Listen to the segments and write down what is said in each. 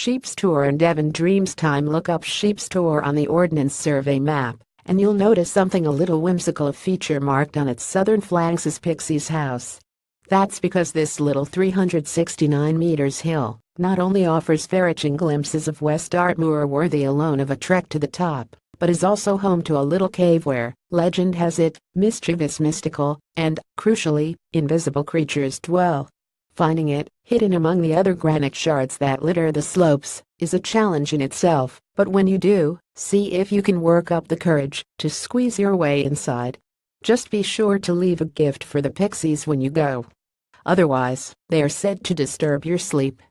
Sheeps Tor and Devon Dreamstime Look up Sheeps Tor on the Ordnance Survey map, and you'll notice something a little whimsical. A feature marked on its southern flanks is Pixie's house. That's because this little 369 meters hill not only offers far-reaching glimpses of West Dartmoor worthy alone of a trek to the top, but is also home to a little cave where, legend has it, mischievous, mystical, and, crucially, invisible creatures dwell. Finding it, hidden among the other granite shards that litter the slopes, is a challenge in itself, but when you do, see if you can work up the courage to squeeze your way inside. Just be sure to leave a gift for the pixies when you go. Otherwise, they are said to disturb your sleep.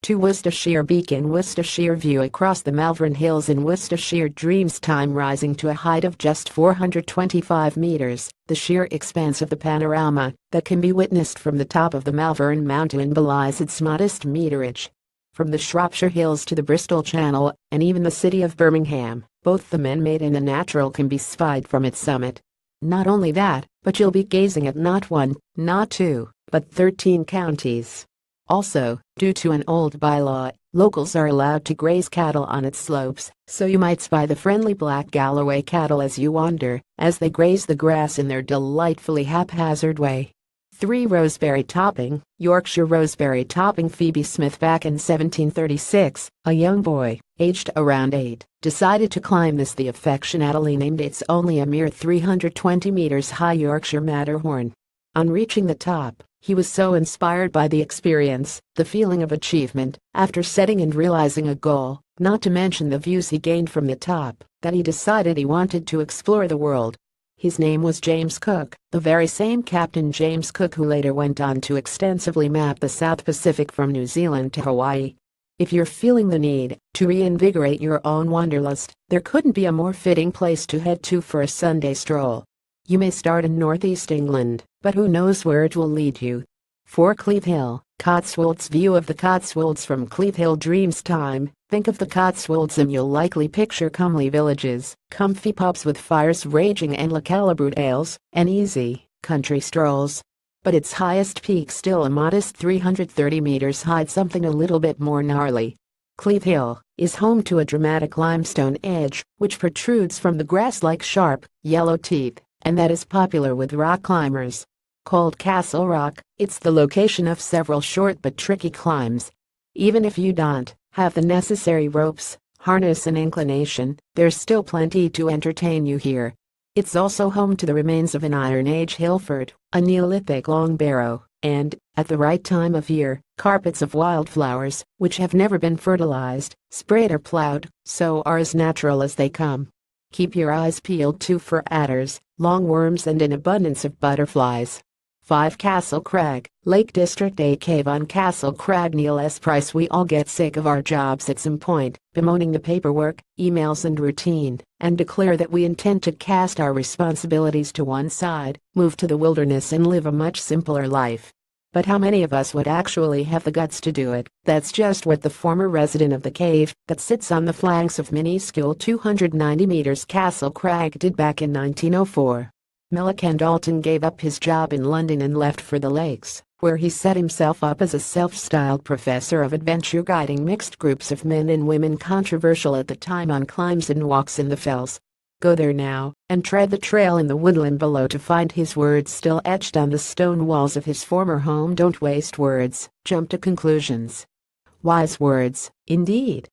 To Worcestershire Beacon, Worcestershire view across the Malvern Hills in Worcestershire. Dreamstime rising to a height of just 425 meters, the sheer expanse of the panorama that can be witnessed from the top of the Malvern Mountain belies its modest meterage. From the Shropshire Hills to the Bristol Channel, and even the city of Birmingham, both the man-made and the natural can be spied from its summit. Not only that, but you'll be gazing at not one, not two, but 13 counties. Also, due to an old bylaw, locals are allowed to graze cattle on its slopes, so you might spy the friendly black Galloway cattle as you wander, as they graze the grass in their delightfully haphazard way. 3 Roseberry topping, Yorkshire Roseberry topping. Phoebe Smith. Back in 1736, a young boy, aged around 8, decided to climb this the affectionately named it's only a mere 320 meters high Yorkshire Matterhorn. On reaching the top, he was so inspired by the experience, the feeling of achievement, after setting and realizing a goal, not to mention the views he gained from the top, that he decided he wanted to explore the world. His name was James Cook, the very same Captain James Cook who later went on to extensively map the South Pacific from New Zealand to Hawaii. If you're feeling the need to reinvigorate your own wanderlust, there couldn't be a more fitting place to head to for a Sunday stroll. You may start in northeast England, but who knows where it will lead you. 4 Cleve Hill, Cotswolds. View of the Cotswolds from Cleve Hill. Dreamstime. Think of the Cotswolds and you'll likely picture comely villages, comfy pubs with fires raging and La Calabrute ales, and easy, country strolls. But its highest peak, still a modest 330 meters high, something a little bit more gnarly. Cleve Hill is home to a dramatic limestone edge, which protrudes from the grass like sharp, yellow teeth, and that is popular with rock climbers. Called Castle Rock, it's the location of several short but tricky climbs. Even if you don't have the necessary ropes, harness and inclination, there's still plenty to entertain you here. It's also home to the remains of an Iron Age hill fort, a Neolithic long barrow, and, at the right time of year, carpets of wildflowers, which have never been fertilized, sprayed or plowed, so are as natural as they come. Keep your eyes peeled too for adders, longworms and an abundance of butterflies. 5 Castle Crag, Lake District. A cave on Castle Crag. Neil S. Price. We all get sick of our jobs at some point, bemoaning the paperwork, emails and routine, and declare that we intend to cast our responsibilities to one side, move to the wilderness and live a much simpler life. But how many of us would actually have the guts to do it? That's just what the former resident of the cave that sits on the flanks of minuscule 290 meters Castle Crag did back in 1904. Milliken Dalton gave up his job in London and left for the lakes, where he set himself up as a self-styled professor of adventure, guiding mixed groups of men and women, controversial at the time, on climbs and walks in the fells. Go there now, and tread the trail in the woodland below to find his words still etched on the stone walls of his former home. Don't waste words, jump to conclusions. Wise words, indeed.